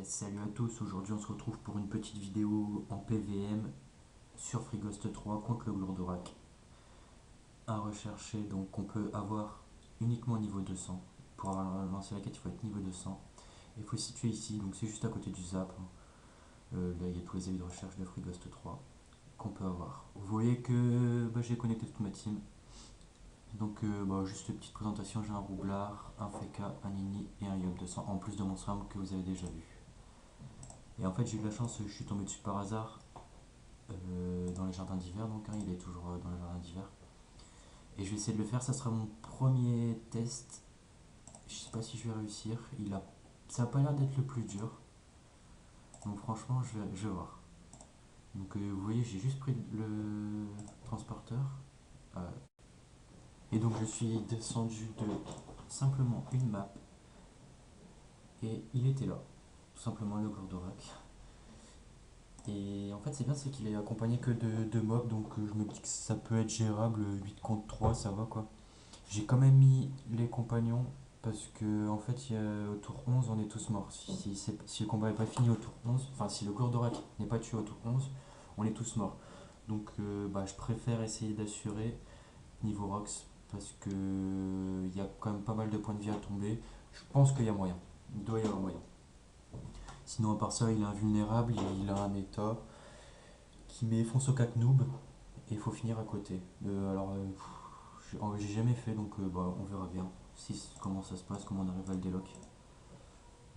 Salut à tous, aujourd'hui on se retrouve pour une petite vidéo en PVM sur Free 3 contre le Glourdorak. À rechercher, donc on peut avoir uniquement niveau 200. Pour avoir lancé la quête, il faut être niveau 200. Il faut se situer ici, donc c'est juste à côté du Zap. Là il y a tous les avis de recherche de Free 3 qu'on peut avoir. Vous voyez que j'ai connecté toute ma team. Donc juste une petite présentation, j'ai un Roublard, un Feka, un Nini et un Yob 200 en plus de mon SRAM que vous avez déjà vu. Et en fait j'ai eu de la chance, je suis tombé dessus par hasard dans les jardins d'hiver, donc hein, il est toujours dans les jardins d'hiver. Et je vais essayer de le faire, ça sera mon premier test. Je sais pas si je vais réussir. Ça a pas l'air d'être le plus dur. Donc franchement, je vais voir. Donc vous voyez, j'ai juste pris le transporteur. Euh, et donc je suis descendu de simplement une map. Et il était là. Tout simplement le Gordorak. Et en fait, c'est bien, c'est qu'il est accompagné que de mobs. Donc je me dis que ça peut être gérable. 8 contre 3 ça va quoi. J'ai quand même mis les compagnons parce que en fait au tour 11 on est tous morts. Si le combat n'est pas fini au tour 11, enfin si le Gordorak n'est pas tué au tour 11, on est tous morts. Donc je préfère essayer d'assurer niveau Rox parce que il y a quand même pas mal de points de vie à tomber. Je pense qu'il y a moyen. Il doit y avoir moyen. Sinon à part ça il est invulnérable, il a un état qui met fonce au 4 noob et il faut finir à côté. J'ai jamais fait, donc on verra bien comment ça se passe, comment on arrive à le déloc.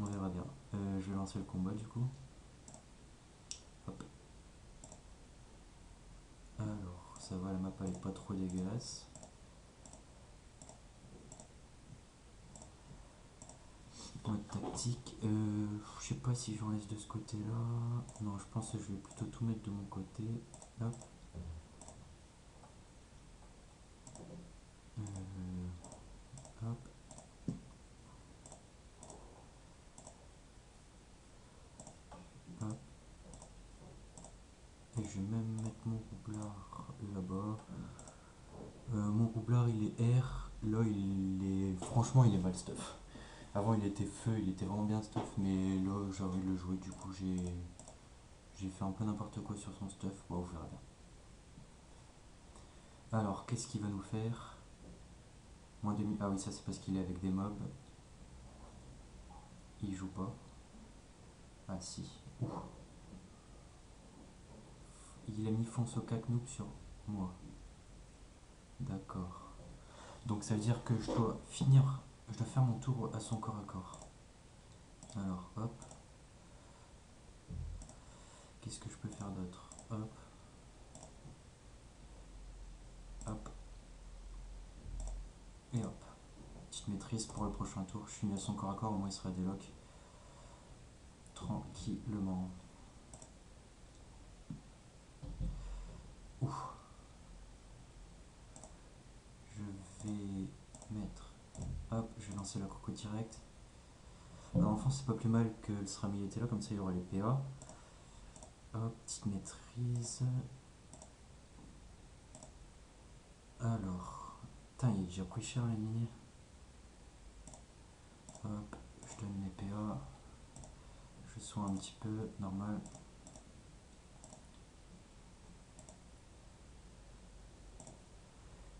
On verra bien. Je vais lancer le combat du coup. Hop. Alors, ça va, la map elle est pas trop dégueulasse. Mode tactique. Je sais pas si j'en laisse de ce côté-là. Non, je pense que je vais plutôt tout mettre de mon côté. Hop. Hop. Hop. Et je vais même mettre mon roublard là-bas. Mon roublard il est R. Là il est. Franchement il est mal stuff. Avant il était feu, il était vraiment bien stuff, mais là j'ai envie de le jouer, du coup j'ai fait un peu n'importe quoi sur son stuff. Bon, on verra bien. Alors, qu'est-ce qu'il va nous faire? Moins 2000. Ah oui, ça c'est parce qu'il est avec des mobs. Il joue pas. Ah si. Ouh. Il a mis fonce au 4 noob sur moi. D'accord. Donc ça veut dire que je dois faire mon tour à son corps à corps. Alors, hop. Qu'est-ce que je peux faire d'autre? Hop, hop, et hop. Petite maîtrise pour le prochain tour. Je finis à son corps à corps, au moins il sera déloc. Tranquillement. Ouh. Je vais mettre. Hop, je vais lancer la croco direct. Alors, enfin, c'est pas plus mal que le SRAM était là, comme ça il y aura les PA. Hop, petite maîtrise. Alors. Putain, il est déjà pris cher les mini. Hop, je donne mes PA. Je sois un petit peu normal.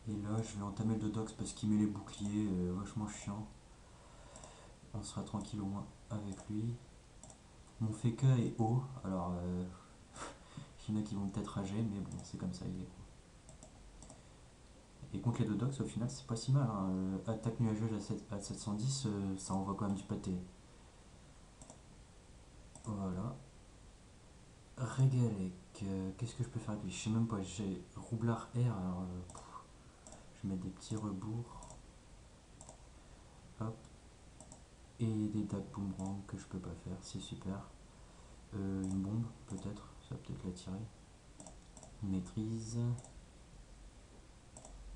Et là, je vais entamer le Dodox parce qu'il met les boucliers vachement chiant. On sera tranquille au moins avec lui. Mon Feka est haut, alors il y en a qui vont peut-être rager, mais bon, c'est comme ça, il est haut. Et contre les Dodox, au final, c'est pas si mal. Hein. Attaque nuageuse à 710, ça envoie quand même du pâté. Voilà. Régalec, qu'est-ce que je peux faire avec lui? Je sais même pas, j'ai Roublard R, alors je vais mettre des petits rebours. Hop. Et des dagues boomerang que je peux pas faire, c'est super. Une bombe, peut-être, ça va peut-être l'attirer. Une maîtrise.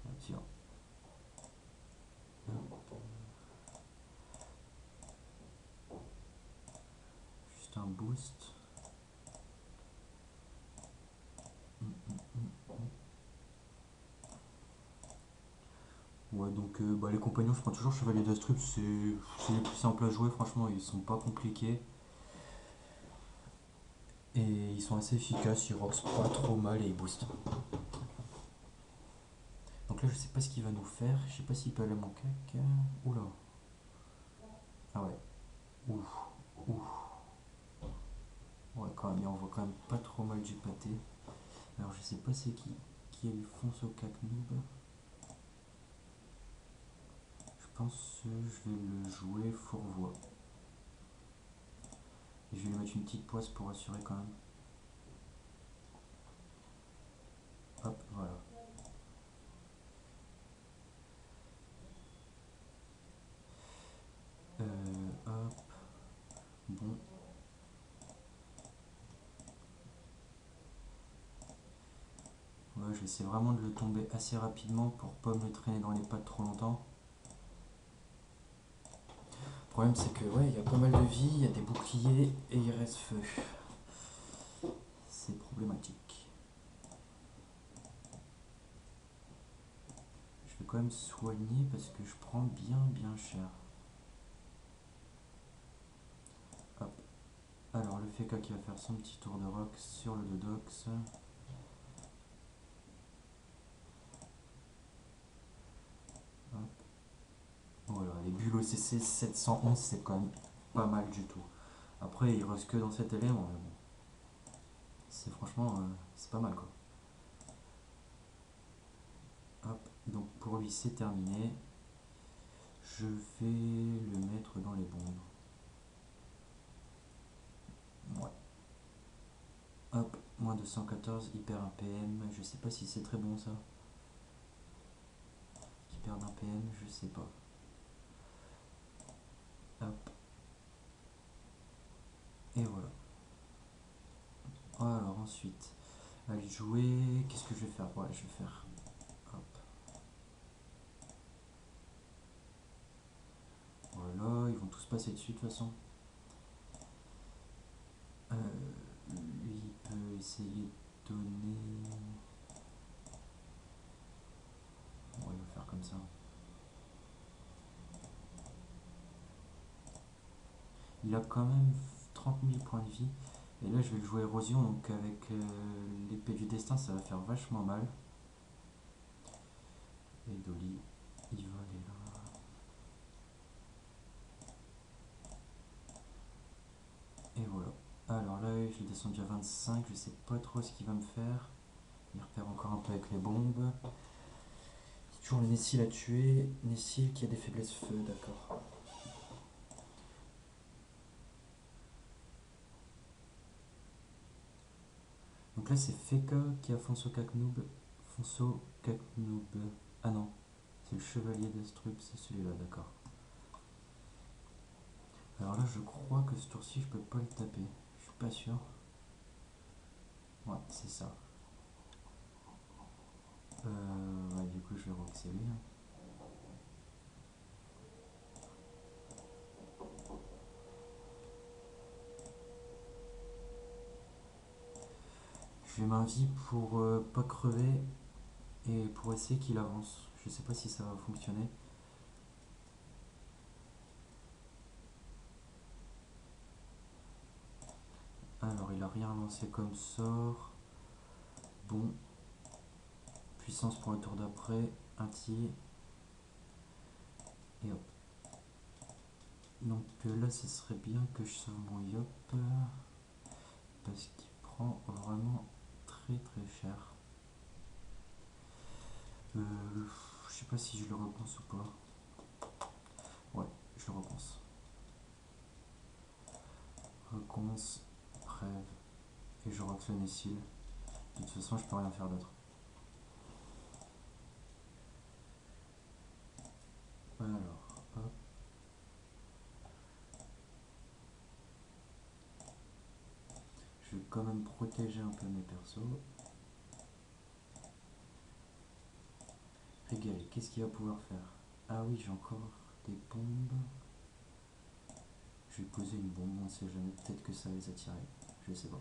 Ah, tiens. Juste un boost. Ouais, donc les compagnons, je prends toujours Chevalier d'Astrup, c'est les plus simples à jouer, franchement, ils sont pas compliqués. Et ils sont assez efficaces, ils roxent pas trop mal et ils boostent. Donc là je sais pas ce qu'il va nous faire, je sais pas s'il peut aller à mon cac. Oula. Ah ouais. Ouf. Ouf. Ouais quand même, il envoie quand même pas trop mal du pâté. Alors je sais pas c'est qui a eu fonce au cac noob. Je pense que je vais le jouer fourvoie. Et je vais lui mettre une petite poisse pour assurer quand même. Hop, voilà. Hop. Bon. Ouais, j'essaie vraiment de le tomber assez rapidement pour pas me le traîner dans les pattes trop longtemps. Le problème c'est que ouais, il y a pas mal de vie, il y a des boucliers et il reste feu. C'est problématique. Je vais quand même soigner parce que je prends bien cher. Hop. Alors le FK qui va faire son petit tour de rock sur le Dodox. Hop. Voilà, les bulles OCC 711 c'est quand même pas mal du tout. Après il reste que dans cet élément, mais bon. C'est franchement, c'est pas mal quoi. Hop, donc pour lui c'est terminé. Je vais le mettre dans les bombes. Ouais. Hop, moins 214, hyper 1 PM. Je sais pas si c'est très bon ça. Hyper 1 PM, je sais pas. Hop, et voilà. Alors ensuite, aller jouer. Qu'est-ce que je vais faire? Ouais, je vais faire. Hop. Voilà, ils vont tous passer dessus de toute façon. Lui, il peut essayer de donner. Bon, il va faire comme ça. Il a quand même 30 000 points de vie. Et là, je vais le jouer érosion, donc avec l'épée du destin, ça va faire vachement mal. Et Dolly, il va aller là. Et voilà. Alors là, je l'ai descendu à 25, je sais pas trop ce qu'il va me faire. Il repère encore un peu avec les bombes. Toujours le Nessil à tuer. Nessil qui a des faiblesses feu, d'accord. Donc là, c'est Feka qui a Fonso Kaknoob. Fonso Kaknoob. Ah non, c'est le chevalier d'Astrup, c'est celui-là, d'accord. Alors là, je crois que ce tour-ci, je peux pas le taper. Je suis pas sûr. Ouais, c'est ça. Ouais, du coup, je vais roxer lui. Je vais ma vie pour pas crever et pour essayer qu'il avance. Je sais pas si ça va fonctionner. Alors, il a rien lancé comme sort. Bon. Puissance pour le tour d'après. Un tir. Et hop. Donc là, ce serait bien que je sauve mon Yop. Parce qu'il prend vraiment très cher. Je sais pas si je le repense ou pas. Ouais, je le repense. Reconce, rêve. Et je rox le Nessil. De toute façon, je peux rien faire d'autre. Alors, hop. Je vais quand même protéger un peu mes persos. Régal, qu'est-ce qu'il va pouvoir faire? Ah oui, j'ai encore des bombes. Je vais poser une bombe, on sait jamais, peut-être que ça va les attirer. Je sais pas.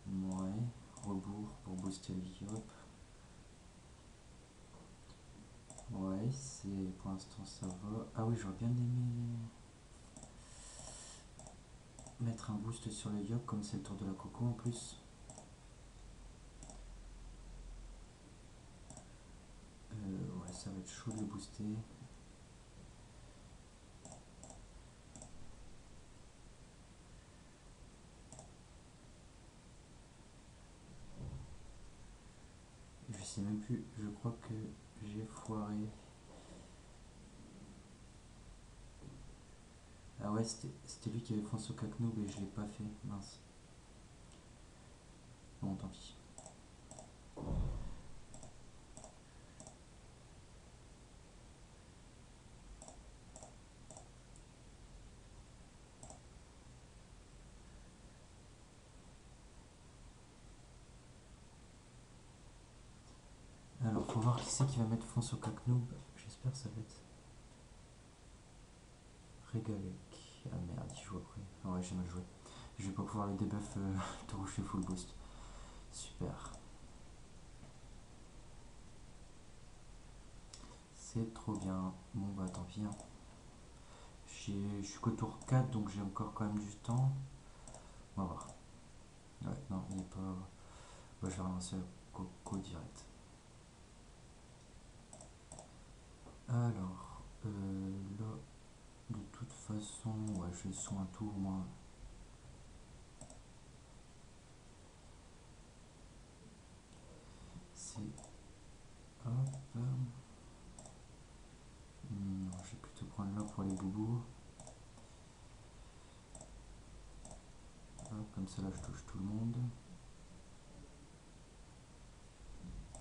Ouais, rebours pour booster le Yop. Ouais, c'est pour l'instant ça va. Ah oui, j'aurais bien aimé. mettre un boost sur le Yop, comme c'est le tour de la Coco en plus. Ouais, ça va être chaud de le booster. Je sais même plus, je crois que j'ai foiré. Ah ouais, c'était lui qui avait foncé au Cacnoob et je l'ai pas fait, mince. Bon, tant pis. Alors, faut voir qui c'est qui va mettre fonce au Cacnoob. J'espère que ça va être Régalec. Ah merde, il joue après. Ah ouais, j'ai mal joué. Je vais pas pouvoir le debuff Tourouché full boost. Super. C'est trop bien. Bon bah tant pis. Hein. Je suis qu'au tour 4 donc j'ai encore quand même du temps. On va voir. Ouais, non, il n'est pas. Ouais, je vais relancer le Coco direct. Alors, là, de toute façon, ouais, je vais sur un tour, moi. C'est. Hop. Non, je vais plutôt prendre là pour les boubous. Hop, comme ça, là, je touche tout le monde.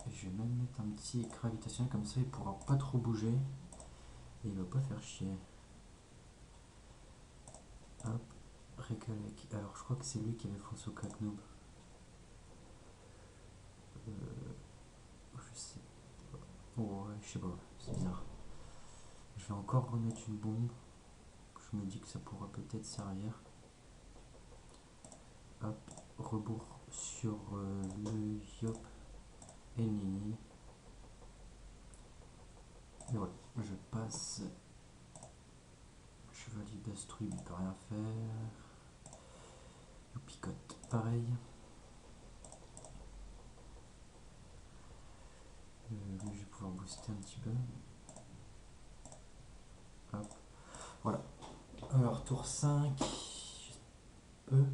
Et je vais même mettre un petit gravitationnel, comme ça, il pourra pas trop bouger. Et il va pas faire chier. Hop, Régalec. Alors, je crois que c'est lui qui avait foncé au Cacnoob. Je sais pas. Oh, ouais, je sais pas, c'est bizarre. Je vais encore remettre une bombe. Je me dis que ça pourra peut-être servir. Hop, rebours sur le Yop et le Nini. Et voilà, je passe. Chevalier d'Astrub, il peut rien faire. Youpicote, pareil. Lui, je vais pouvoir booster un petit peu. Hop, voilà. Alors, tour 5. E.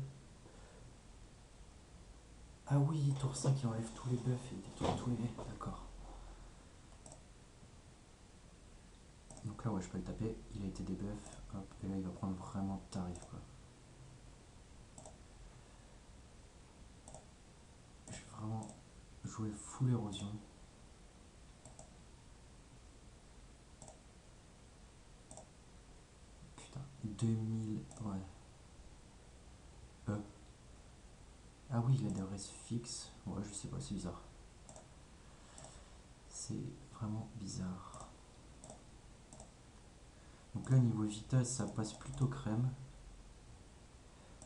Ah oui, tour 5, il enlève tous les buffs et détruit tous les. D'accord. Donc là, ouais, je peux le taper. Il a été débuff. Hop, et là, il va prendre vraiment tarif, quoi. Je vais vraiment jouer full érosion. Putain, 2000. Ouais. Euh. Ah oui, il a des restes fixes. Ouais, je sais pas, c'est bizarre. C'est vraiment bizarre. Donc là, niveau vitesse, ça passe plutôt crème.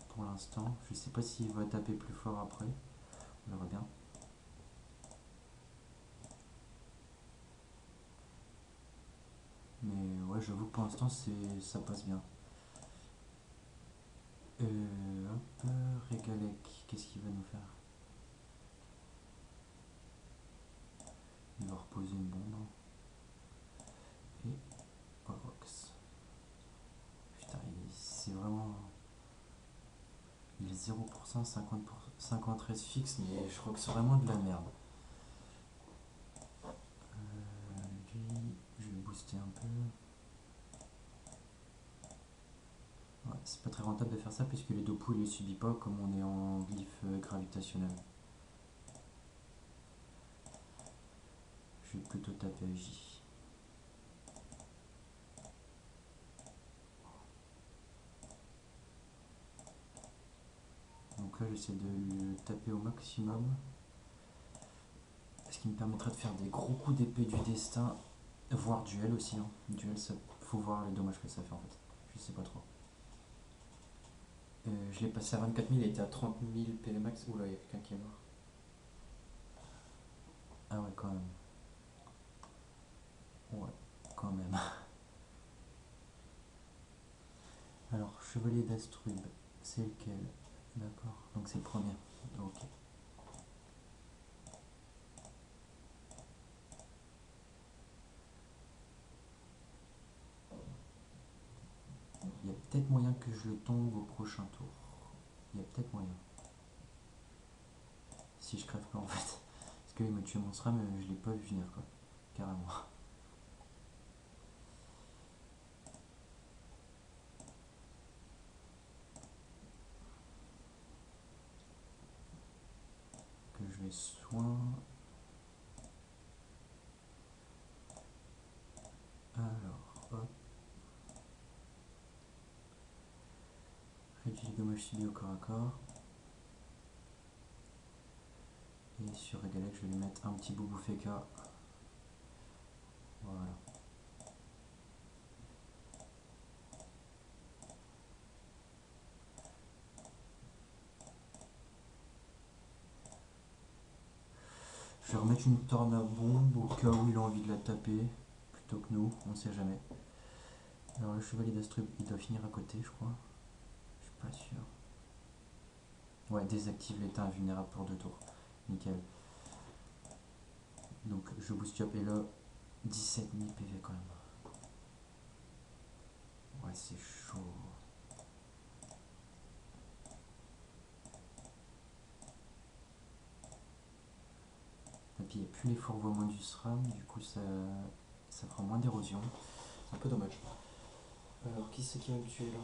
Pour l'instant. Je sais pas s'il va taper plus fort après. On verra bien. Mais ouais, j'avoue que pour l'instant, ça passe bien. Hop, Régalec, qu'est-ce qu'il va nous faire? Il va reposer une bombe. Et Orox. Putain, c'est vraiment. Il est 0%, 50%, 53 fixe, mais je crois que c'est vraiment de la merde. Lui, je vais booster un peu. Ouais, c'est pas très rentable de faire ça puisque les dopos il les subit pas comme on est en glyphe gravitationnel. Je vais plutôt taper à J. Donc là j'essaie de le taper au maximum. Ce qui me permettra de faire des gros coups d'épée du destin, voire duel aussi. Hein. Duel, ça faut voir les dommages que ça fait en fait. Je sais pas trop. Je l'ai passé à 24 000, il était à 30 000 PV max. Oula, il y a quelqu'un qui est mort. Ah ouais, quand même. Ouais, quand même. Alors, chevalier d'Astrub. C'est lequel? D'accord, donc c'est le premier. Ok. Il y a peut-être moyen que je le tombe au prochain tour. Il y a peut-être moyen. Si je crève pas en fait. Parce qu'il me tue mon SRAM, je l'ai pas vu venir quoi. Carrément. Que je vais soin. Alors, hop. Réduit les dommages subis au corps à corps. Et sur Regalek, je vais lui mettre un petit boubou Feka. Voilà. Je vais remettre une tornabombe au cas où il a envie de la taper. Plutôt que nous, on sait jamais. Alors le chevalier d'Astrub, il doit finir à côté, je crois. Je suis pas sûr. Ouais, désactive l'état invulnérable pour 2 tours. Nickel. Donc je boost up et là, 17 000 PV quand même. Ouais, c'est chaud. Et puis il n'y a plus les fourvoiements du SRAM, du coup ça fera moins d'érosion. C'est un peu dommage. Alors qui c'est qui va me tuer là?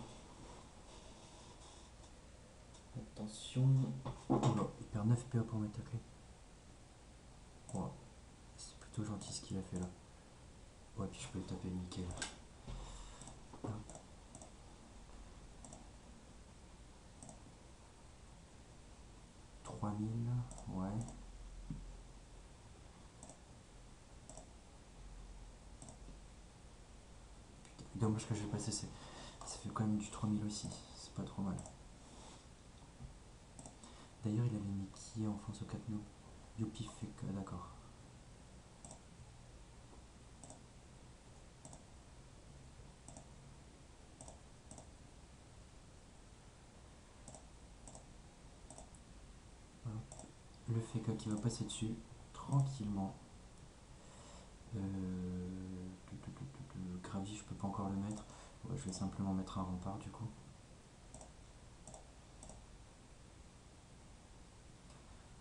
Attention. Oula, il perd 9 PA pour m'attaquer. Ouais, c'est plutôt gentil ce qu'il a fait là. Ouais, puis je peux le taper nickel. 3000, ouais. Putain, dommage que j'ai passé, ça fait quand même du 3000 aussi, c'est pas trop mal. D'ailleurs, il avait mis qui en France au 4 no? Youpi fait que, d'accord. Le Feka qui va passer dessus, tranquillement. Le gravier, je peux pas encore le mettre. Ouais, je vais simplement mettre un rempart du coup.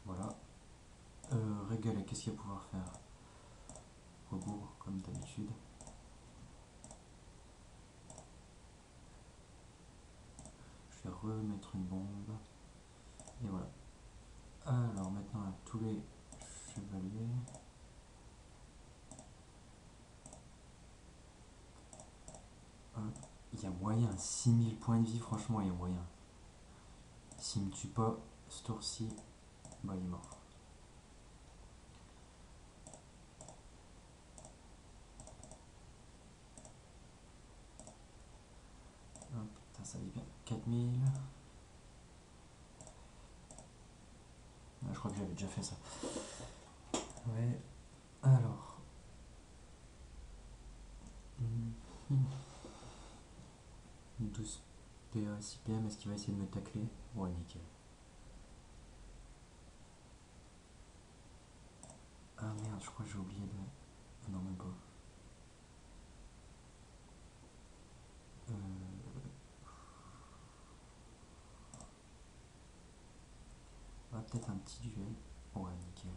Voilà. Régal, qu'est-ce qu'il va pouvoir faire? Rebours, comme d'habitude. Je vais remettre une bombe. Et voilà. Alors maintenant, tous les chevaliers. Il y a moyen, 6000 points de vie, franchement, il y a moyen. S'il me tue pas, ce tour-ci, bah il est mort. Putain, ça va bien. 4000. Ah, je crois que j'avais déjà fait ça. Ouais. Alors. 12 PA, 6 PM, est-ce qu'il va essayer de me tacler? Ouais, nickel. Ah merde, je crois que j'ai oublié de... Ah non, même pas. Peut-être un petit duel. Ouais, nickel.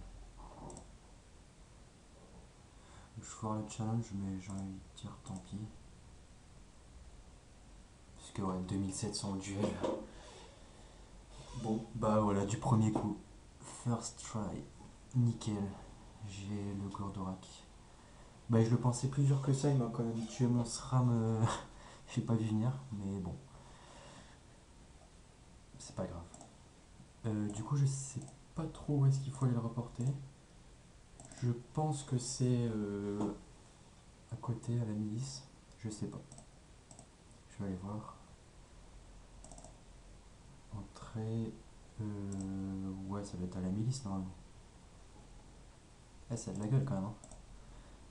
Je ferai le challenge, mais j'ai envie de dire tant pis. Parce que ouais, 2700 au duel. Bon, bah voilà, du premier coup. First try. Nickel. J'ai le Gordorak. Bah je le pensais plus dur que ça, il m'a quand même tué mon SRAM. J'ai pas vu venir, mais bon. C'est pas grave. Du coup, je sais pas trop où est-ce qu'il faut aller le reporter. Je pense que c'est à côté, à la milice. Je sais pas. Je vais aller voir. Entrée. Ouais, ça doit être à la milice normalement. Eh, ça a de la gueule quand même, hein,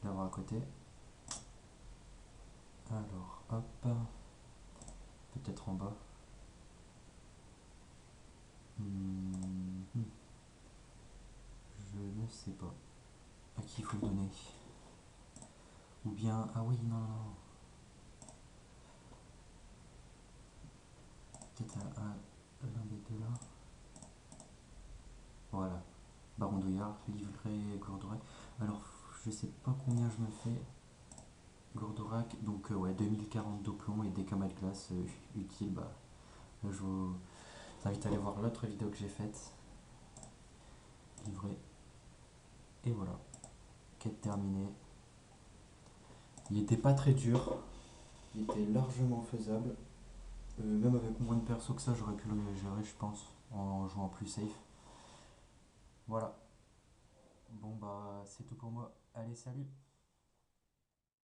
d'avoir à côté. Alors, hop. Peut-être en bas. faut le donner. Ou bien... Ah oui, non, non. Peut-être l'un des deux là. Voilà. Baron Douillard, livret Gordorak. Alors, je sais pas combien je me fais. Gordorak, donc ouais, 2040 d'Oplomb et des camas de glace utiles. Bah, là, je vous invite à aller voir l'autre vidéo que j'ai faite. Livret. Et voilà. Quête terminée. Il était pas très dur. Il était largement faisable. Même avec moins de perso que ça, j'aurais pu le gérer, je pense, en jouant plus safe. Voilà. Bon, bah, c'est tout pour moi. Allez, salut!